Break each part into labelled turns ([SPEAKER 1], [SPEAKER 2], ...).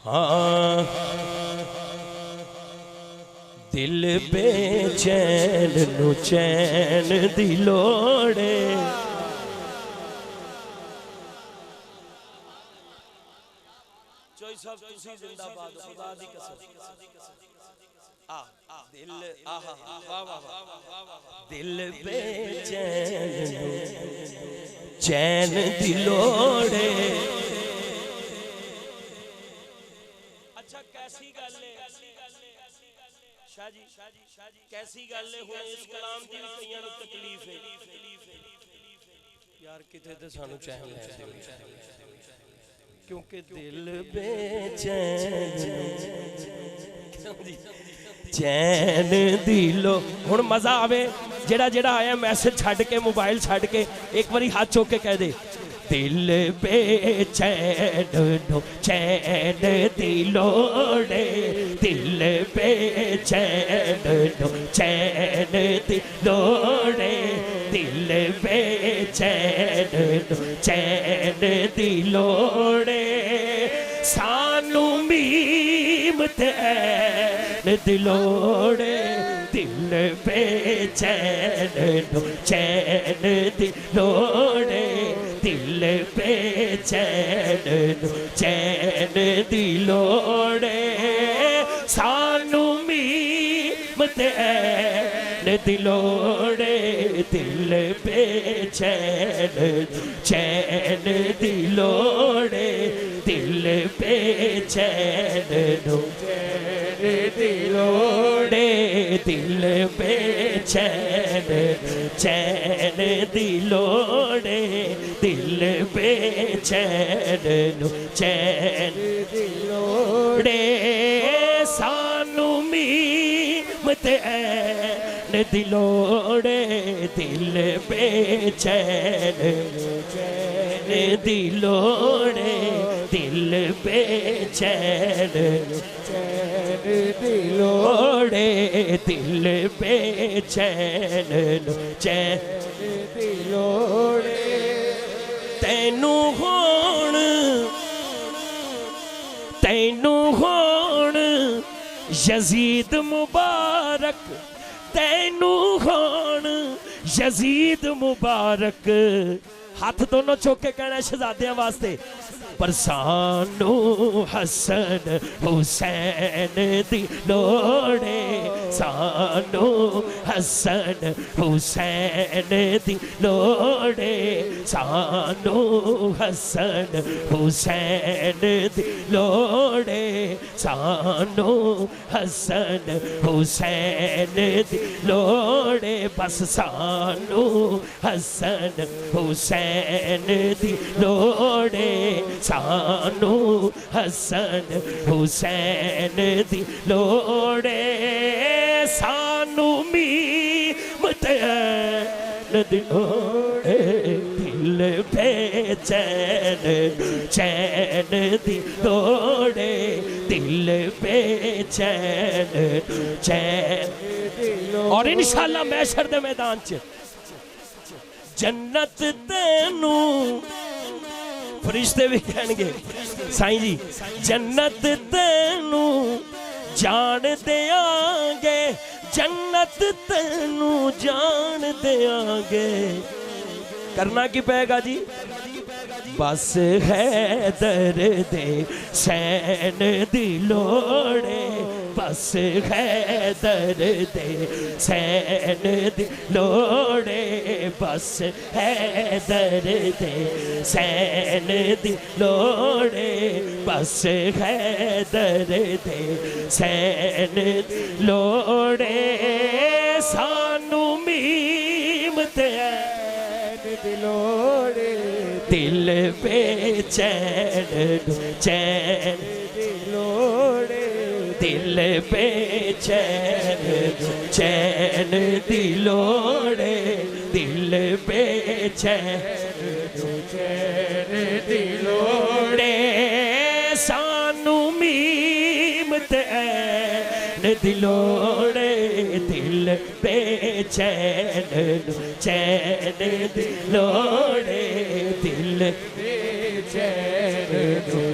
[SPEAKER 1] हाँ दिल बेचैन नु चैन दी लोड़े चोई साहब तुसी जिंदाबाद खुदा दी कसम दिल आहा वाह वाह दिल बेचैन नु चैन दी लोड़े अच्छा कैसी गल है शाह जी कैसी गल है हुण इस कलाम दी भी कईयां नूं तकलीफ है यार किते ते सानू चैन लै दिओ क्योंकि दिल बेचैन चैन दी लो हुण मजा आवे जेड़ा जेड़ा आया मैसेज छड्ड के मोबाइल छड्ड के एक बारी हाथ चौक के कह दे दिल बेचैन नो चैन दी लोड़े दिल बेचैन नो चैन दी लोड़े दिल बेचैन नो चैन दी लोड़े सानू मीम तैन दी लोड़े दिल बेचैन नो चैन दी लोड़े दिल बेचैन नो चैन दी लोड़े सानू मीम तैन दी लोड़े दिल बेचैन चैन दी लोड़े दिल बेचैन नो चैन दी लोड़े दिल बेचैन चैन दी लोड़े दिल बेचैन नो चैन दी लोड़े सानू मीम तैन दी लोड़े दिल बेचैन चैन दी लोड़े दिल बेचैन चैन दी लोड़े दिल बेचैन चैन दी लोड़े तैनू होण यजीद मुबारक तैनू होण यजीद मुबारक हाथ दोनों चौक के कहना शहजादियां वास्ते पर सानू हसन हुसैन दी लोड़े सानू हसन हुसैन दी लोड़े सानू हसन हुसैन दी लोड़े सानू हसन हुसैन दी लोड़े बस सानू हसन हुसैन दी लोड़े सानू हसन हुसैन दी लोड़े सानू मीम तैन दी लोड़े दिल बेचैन चैन दी लोड़े दिल बेचैन चैन और इंशाअल्लाह महशर दे मैदान च जन्नत तैनू फरिश्ते भी कहेंगे साईं जी जन्नत तैनू जान देंगे जन्नत तैनू जान देंगे करना की पेगा जी बस है दर्द सैन दी लोड़े बस है दर्द सैन दी लोड़े बस है दर्द सैन दी लोड़े बस है दर्द सैन दी लोड़े सानू मीम तैन दी लोड़े दिल बेचैन चैन दी लोड़े दिल बेचैन चैन दी लोड़े दिल बेचैन चैन दी लोड़े सानू मीम तैन दी लोड़े दिल बेचैन चैन दी लोड़े दिल बेचैन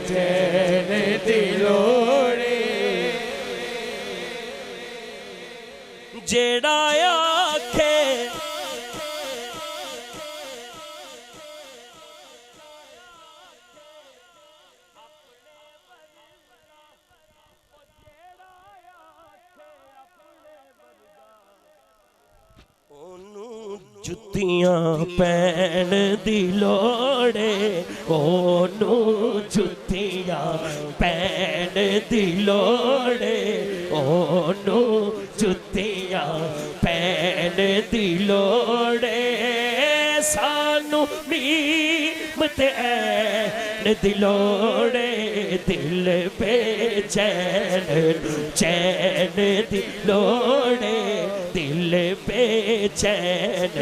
[SPEAKER 2] चैन दिलोड़े
[SPEAKER 1] जेड़ा आखे जुत्तियां पैन दी लोड़े ओनू जुत्तियां पैन दी लोड़े ओनू जुत्तियां पैन दी लोड़े सानू मीमत ऐन दी लोड़े दिल बेचैन चैन दी लोड़े दिल बेचैन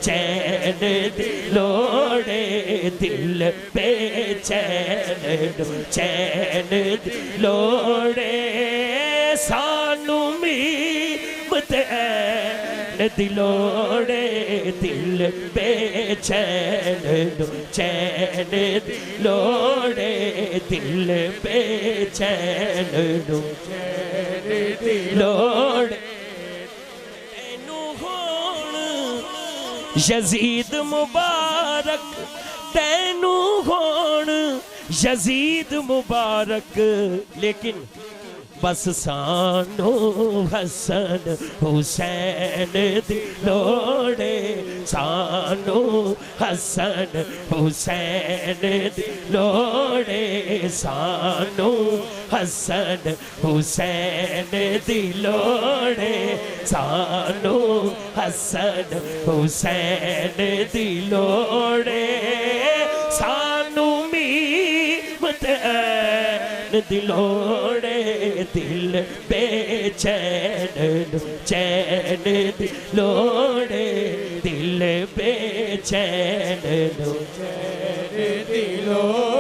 [SPEAKER 1] चैन दी लोड़े दिल बेचैन चैन दी लोड़े सानू मीमत ऐन दी लोड़े दिल बेचैन चैन दी लोड़े दिल बेचैन चैन दी लोड़े यजीद मुबारक तैनू होण यजीद मुबारक लेकिन बस सानू हसन हुसैन दी लोड़े सानू हसन हुसैन दी लोड़े सानू हसन हुसैन दी लोड़े सानू हसन हुसैन दी लोड़े सानू मीमत ऐन दी लोड़े दिल बेचैन चैन दी लोड़े दिल बेचैन चैन दी लोड़े